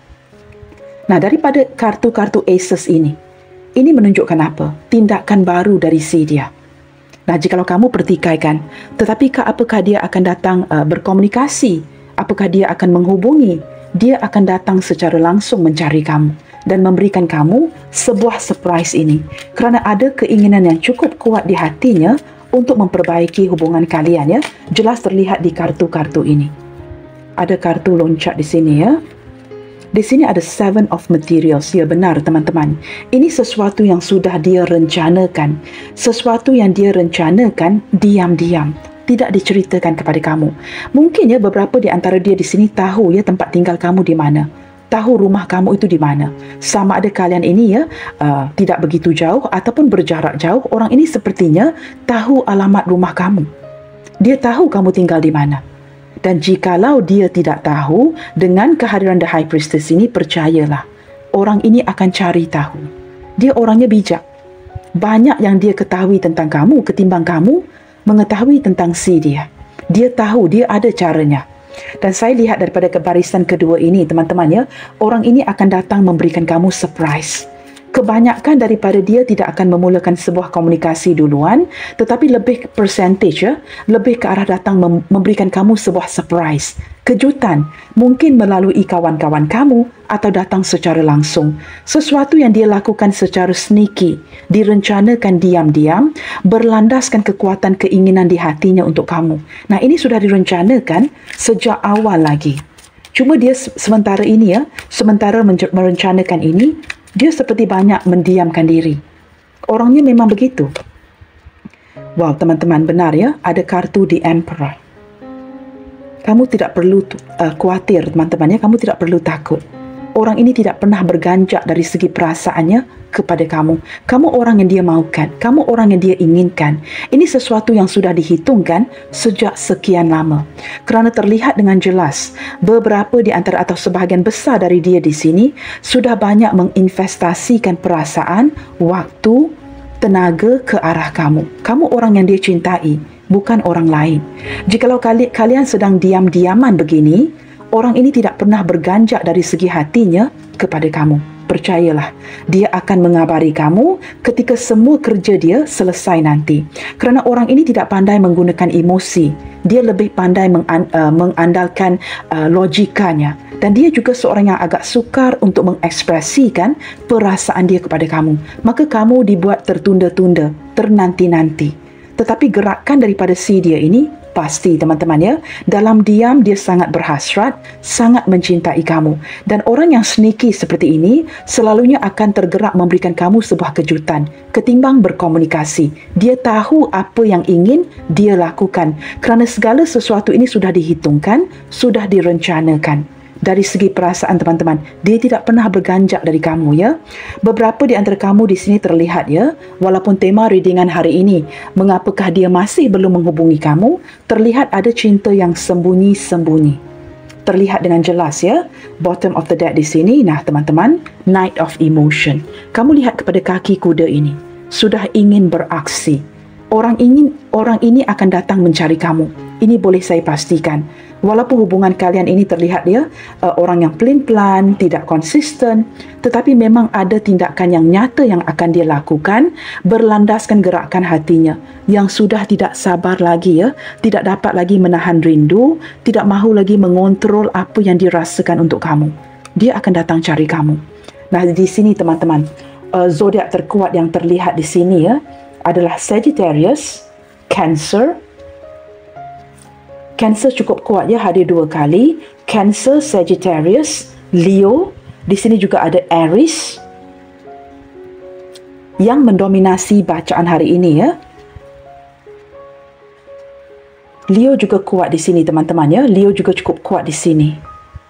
Nah, daripada kartu-kartu aces ini menunjukkan apa? Tindakan baru dari si dia. Nah, jikalau kamu pertikaikan, tetapi apakah dia akan datang berkomunikasi? Apakah dia akan menghubungi? Dia akan datang secara langsung mencari kamu dan memberikan kamu sebuah surprise ini. Kerana ada keinginan yang cukup kuat di hatinya untuk memperbaiki hubungan kalian ya. Jelas terlihat di kartu-kartu ini. Ada kartu loncat di sini ya. Di sini ada Seven of Materials. Ya, benar teman-teman. Ini sesuatu yang sudah dia rencanakan. Sesuatu yang dia rencanakan diam-diam. Tidak diceritakan kepada kamu. Mungkin ya beberapa di antara dia di sini tahu ya tempat tinggal kamu di mana. tahu rumah kamu itu di mana. Sama ada kalian ini tidak begitu jauh ataupun berjarak jauh, orang ini sepertinya tahu alamat rumah kamu. Dia tahu kamu tinggal di mana. Dan jikalau dia tidak tahu, dengan kehadiran The High Priestess ini, percayalah, orang ini akan cari tahu. Dia orangnya bijak. Banyak yang dia ketahui tentang kamu ketimbang kamu mengetahui tentang si dia. Dia tahu, dia ada caranya. Dan saya lihat daripada barisan kedua ini, teman-teman orang ini akan datang memberikan kamu surprise. Kebanyakan daripada dia tidak akan memulakan sebuah komunikasi duluan, tetapi lebih percentage lebih ke arah datang memberikan kamu sebuah surprise, kejutan, mungkin melalui kawan-kawan kamu atau datang secara langsung. Sesuatu yang dia lakukan secara sneaky, direncanakan diam-diam, berlandaskan kekuatan keinginan di hatinya untuk kamu. Nah, ini sudah direncanakan sejak awal lagi. Cuma dia sementara ini sementara merencanakan ini, dia seperti banyak mendiamkan diri. Orangnya memang begitu. Wow, teman-teman, benar ada kartu The Emperor. Kamu tidak perlu khawatir, teman-teman kamu tidak perlu takut. Orang ini tidak pernah berganjak dari segi perasaannya kepada kamu. Kamu orang yang dia maukan, kamu orang yang dia inginkan. Ini sesuatu yang sudah dihitungkan sejak sekian lama. Kerana terlihat dengan jelas, beberapa di antara atau sebahagian besar dari dia di sini sudah banyak menginvestasikan perasaan, waktu, tenaga ke arah kamu. Kamu orang yang dia cintai, bukan orang lain. Jikalau kalian sedang diam-diaman begini, orang ini tidak pernah berganjak dari segi hatinya kepada kamu. Percayalah, dia akan mengabari kamu ketika semua kerja dia selesai nanti. Kerana orang ini tidak pandai menggunakan emosi. Dia lebih pandai mengandalkan logikanya. Dan dia juga seorang yang agak sukar untuk mengekspresikan perasaan dia kepada kamu. Maka kamu dibuat tertunda-tunda, ternanti-nanti. Tetapi gerakan daripada si dia ini pasti, teman-teman dalam diam dia sangat berhasrat, sangat mencintai kamu. Dan orang yang sneaky seperti ini selalunya akan tergerak memberikan kamu sebuah kejutan ketimbang berkomunikasi. Dia tahu apa yang ingin dia lakukan kerana segala sesuatu ini sudah dihitungkan, sudah direncanakan. Dari segi perasaan, teman-teman, dia tidak pernah berganjak dari kamu Beberapa di antara kamu di sini terlihat walaupun tema readingan hari ini, mengapakah dia masih belum menghubungi kamu, terlihat ada cinta yang sembunyi-sembunyi. Terlihat dengan jelas bottom of the deck di sini. Nah, teman-teman, Knight of Emotion. Kamu lihat kepada kaki kuda ini, sudah ingin beraksi. Orang ini akan datang mencari kamu. Ini boleh saya pastikan. Walaupun hubungan kalian ini terlihat orang yang pelin-pelan, tidak konsisten, tetapi memang ada tindakan yang nyata yang akan dia lakukan berlandaskan gerakan hatinya yang sudah tidak sabar lagi tidak dapat lagi menahan rindu, tidak mahu lagi mengontrol apa yang dirasakan untuk kamu. Dia akan datang cari kamu. Nah, di sini, teman-teman, zodiak terkuat yang terlihat di sini adalah Sagittarius, Cancer. Cancer cukup kuat hadir 2 kali. Cancer, Sagittarius, Leo. Di sini juga ada Aries yang mendominasi bacaan hari ini Leo juga kuat di sini, teman-teman Leo juga cukup kuat di sini.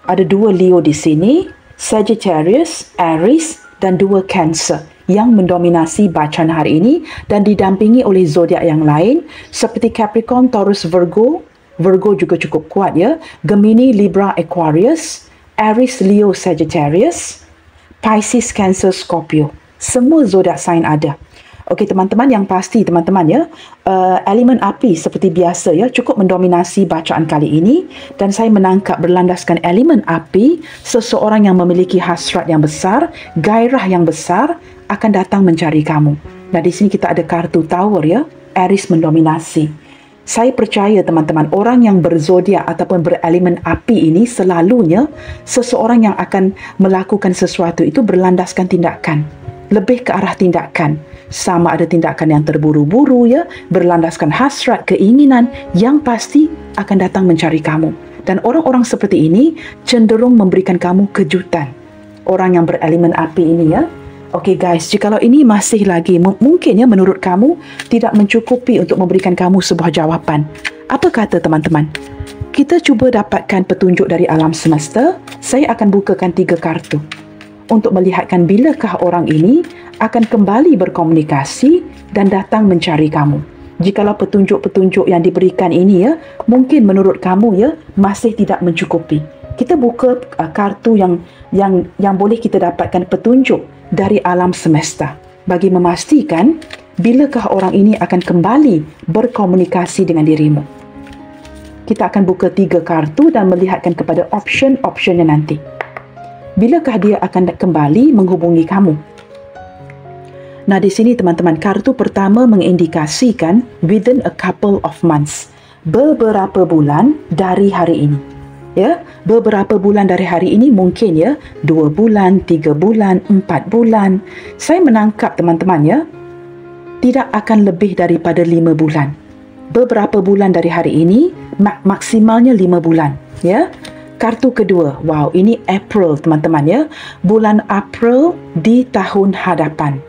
Ada 2 Leo di sini, Sagittarius, Aries dan 2 Cancer yang mendominasi bacaan hari ini dan didampingi oleh zodiak yang lain seperti Capricorn, Taurus, Virgo. Virgo juga cukup kuat Gemini, Libra, Aquarius, Aries, Leo, Sagittarius, Pisces, Cancer, Scorpio. Semua zodiak sign ada. Okey, teman-teman, yang pasti, teman-teman elemen api seperti biasa cukup mendominasi bacaan kali ini, dan saya menangkap berlandaskan elemen api, seseorang yang memiliki hasrat yang besar, gairah yang besar akan datang mencari kamu. Nah, di sini kita ada kartu Tower Aries mendominasi. Saya percaya, teman-teman, orang yang berzodiak ataupun berelemen api ini selalunya seseorang yang akan melakukan sesuatu itu berlandaskan tindakan. Lebih ke arah tindakan. Sama ada tindakan yang terburu-buru berlandaskan hasrat, keinginan yang pasti akan datang mencari kamu. Dan orang-orang seperti ini cenderung memberikan kamu kejutan. Orang yang berelemen api ini Okey guys, jikalau ini masih lagi mungkin menurut kamu tidak mencukupi untuk memberikan kamu sebuah jawapan. Apa kata, teman-teman? Kita cuba dapatkan petunjuk dari alam semesta Saya akan bukakan 3 kartu untuk melihatkan bilakah orang ini akan kembali berkomunikasi dan datang mencari kamu. Jikalau petunjuk-petunjuk yang diberikan ini ya, mungkin menurut kamu ya masih tidak mencukupi. Kita buka kartu yang boleh kita dapatkan petunjuk dari alam semesta bagi memastikan bilakah orang ini akan kembali berkomunikasi dengan dirimu. Kita akan buka 3 kartu dan melihatkan kepada option-optionnya nanti. Bilakah dia akan kembali menghubungi kamu? Nah, di sini teman-teman, kartu pertama mengindikasikan within a couple of months. Beberapa bulan dari hari ini. Ya, beberapa bulan dari hari ini mungkin ya, 2 bulan, 3 bulan, 4 bulan. Saya menangkap teman-teman ya, tidak akan lebih daripada 5 bulan. Beberapa bulan dari hari ini, maksimalnya 5 bulan. Ya. Kartu kedua, wow, ini April teman-teman ya. Bulan April di tahun hadapan.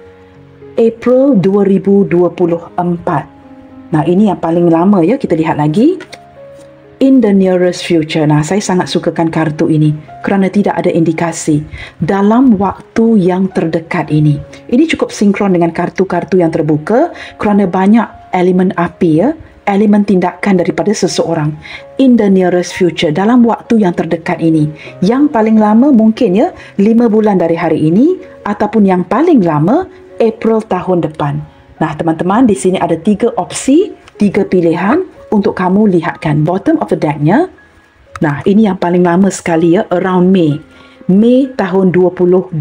April 2024. Nah, ini yang paling lama ya, kita lihat lagi. In the nearest future. Nah, saya sangat sukakan kartu ini kerana tidak ada indikasi dalam waktu yang terdekat ini. Ini cukup sinkron dengan kartu-kartu yang terbuka kerana banyak elemen api ya, elemen tindakan daripada seseorang. In the nearest future, dalam waktu yang terdekat ini. Yang paling lama mungkin ya 5 bulan dari hari ini, ataupun yang paling lama April tahun depan. Nah, teman-teman, di sini ada 3 opsi, 3 pilihan untuk kamu lihatkan. Bottom of the deck-nya. Nah, ini yang paling lama sekali ya, around May. May tahun 2024.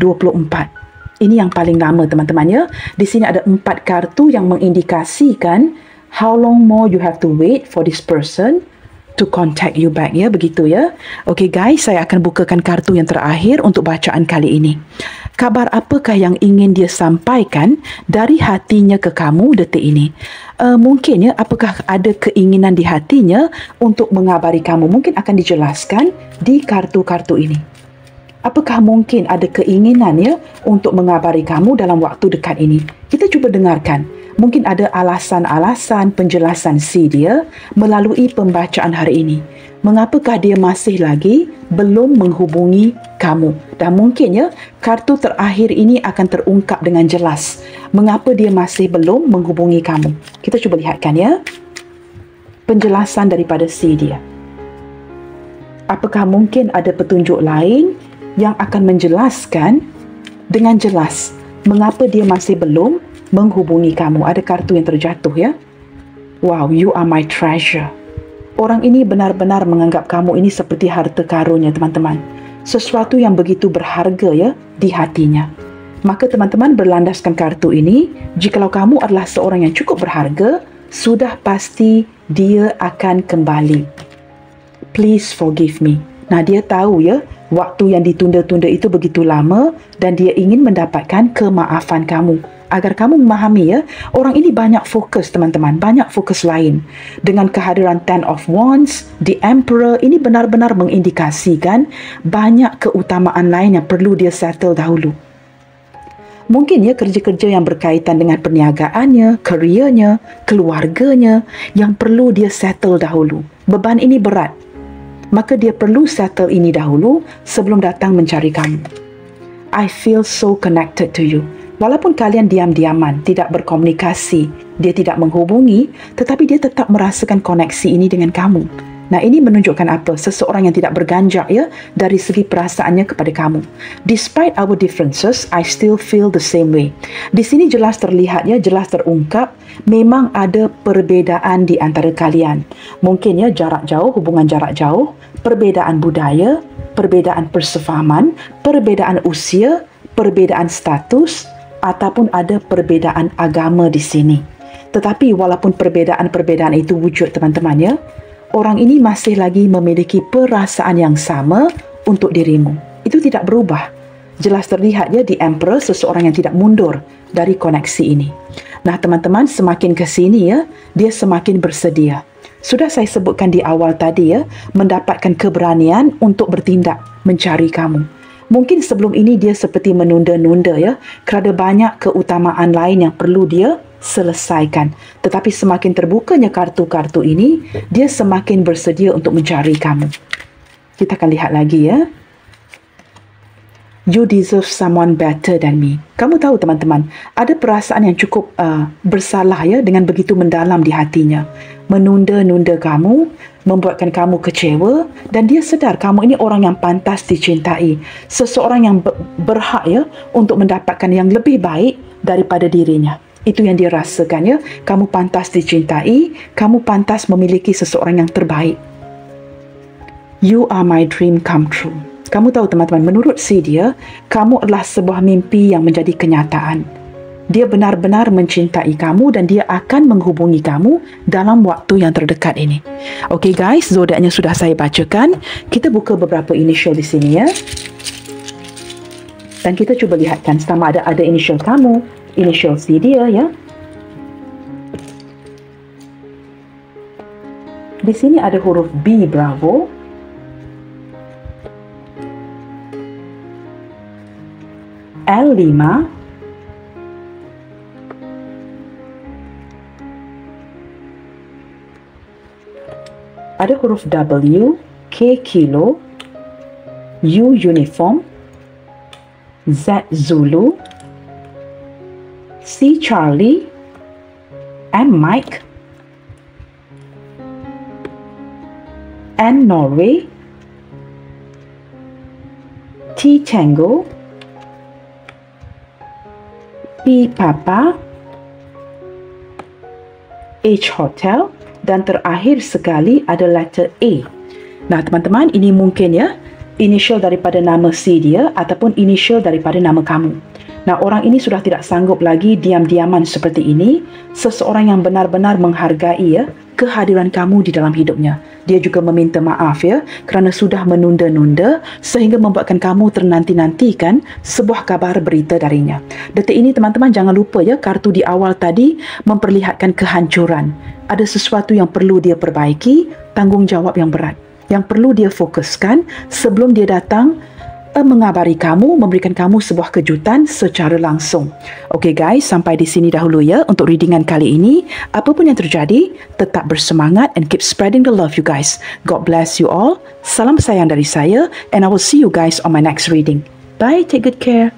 Ini yang paling lama teman-teman ya. Di sini ada 4 kartu yang mengindikasikan how long more you have to wait for this person to contact you back ya, begitu ya. Okay guys, saya akan bukakan kartu yang terakhir untuk bacaan kali ini. Kabar apakah yang ingin dia sampaikan dari hatinya ke kamu detik ini? Mungkin ya, apakah ada keinginan di hatinya untuk mengabari kamu? Mungkin akan dijelaskan di kartu-kartu ini. Apakah mungkin ada keinginan ya untuk mengabari kamu dalam waktu dekat ini? Kita cuba dengarkan. Mungkin ada alasan-alasan penjelasan si dia melalui pembacaan hari ini. Mengapakah dia masih lagi belum menghubungi kamu? Dan mungkin ya, kartu terakhir ini akan terungkap dengan jelas. Mengapa dia masih belum menghubungi kamu? Kita cuba lihatkan ya. Penjelasan daripada si dia. Apakah mungkin ada petunjuk lain yang akan menjelaskan dengan jelas mengapa dia masih belum menghubungi kamu? Ada kartu yang terjatuh ya. Wow, you are my treasure. Orang ini benar-benar menganggap kamu ini seperti harta karunnya teman-teman. Sesuatu yang begitu berharga ya di hatinya. Maka teman-teman berlandaskan kartu ini, jikalau kamu adalah seorang yang cukup berharga, sudah pasti dia akan kembali. Please forgive me. Nah, dia tahu ya, waktu yang ditunda-tunda itu begitu lama dan dia ingin mendapatkan kemaafan kamu. Agar kamu memahami ya, orang ini banyak fokus teman-teman, banyak fokus lain. Dengan kehadiran Ten of Wands, The Emperor, ini benar-benar mengindikasikan banyak keutamaan lain yang perlu dia settle dahulu. Mungkin ya kerja-kerja yang berkaitan dengan perniagaannya, kerjanya, keluarganya yang perlu dia settle dahulu. Beban ini berat. Maka dia perlu settle ini dahulu sebelum datang mencari kamu. I feel so connected to you. Walaupun kalian diam-diaman, tidak berkomunikasi, dia tidak menghubungi, tetapi dia tetap merasakan koneksi ini dengan kamu. Nah, ini menunjukkan apa? Seseorang yang tidak berganjak ya dari segi perasaannya kepada kamu. Despite our differences, I still feel the same way. Di sini jelas terlihat ya, jelas terungkap, memang ada perbedaan di antara kalian. Mungkin ya jarak jauh, hubungan jarak jauh, perbedaan budaya, perbedaan persefahaman, perbedaan usia, perbedaan status, ataupun ada perbedaan agama di sini. Tetapi walaupun perbedaan-perbedaan itu wujud teman-teman ya, orang ini masih lagi memiliki perasaan yang sama untuk dirimu. Itu tidak berubah. Jelas terlihat ya di Emperor, seseorang yang tidak mundur dari koneksi ini. Nah teman-teman, semakin ke sini ya, dia semakin bersedia. Sudah saya sebutkan di awal tadi ya, mendapatkan keberanian untuk bertindak mencari kamu. Mungkin sebelum ini dia seperti menunda-nunda ya, kerana banyak keutamaan lain yang perlu dia selesaikan. Tetapi semakin terbukanya kartu-kartu ini, dia semakin bersedia untuk mencari kamu. Kita akan lihat lagi ya. You deserve someone better than me. Kamu tahu teman-teman, ada perasaan yang cukup bersalah ya dengan begitu mendalam di hatinya. Menunda-nunda kamu, membuatkan kamu kecewa, dan dia sedar kamu ini orang yang pantas dicintai. Seseorang yang berhak ya untuk mendapatkan yang lebih baik daripada dirinya. Itu yang dia rasakan ya. Kamu pantas dicintai, kamu pantas memiliki seseorang yang terbaik. You are my dream come true. Kamu tahu teman-teman, menurut si dia, kamu adalah sebuah mimpi yang menjadi kenyataan. Dia benar-benar mencintai kamu dan dia akan menghubungi kamu dalam waktu yang terdekat ini. Okay guys, zodiaknya sudah saya bacakan. Kita buka beberapa initial di sini ya. Dan kita cuba lihatkan sama ada initial kamu, initial si dia ya. Di sini ada huruf B, Bravo. L5, ada huruf W, K kilo, U uniform, Z Zulu, C Charlie, M Mike, N Norway, T Tango, P Papa, H Hotel, dan terakhir sekali ada letter A. Nah teman-teman, ini mungkin ya initial daripada nama si dia ataupun initial daripada nama kamu. Nah orang ini sudah tidak sanggup lagi diam-diaman seperti ini. Seseorang yang benar-benar menghargai ya kehadiran kamu di dalam hidupnya. Dia juga meminta maaf ya kerana sudah menunda-nunda sehingga membuatkan kamu ternanti-nantikan sebuah kabar berita darinya. Detik ini teman-teman jangan lupa ya, kartu di awal tadi memperlihatkan kehancuran. Ada sesuatu yang perlu dia perbaiki, tanggungjawab yang berat yang perlu dia fokuskan sebelum dia datang mengabari kamu, memberikan kamu sebuah kejutan secara langsung. Okay guys, sampai di sini dahulu ya untuk readingan kali ini. Apapun yang terjadi, tetap bersemangat and keep spreading the love you guys. God bless you all. Salam sayang dari saya and I will see you guys on my next reading. Bye, take good care.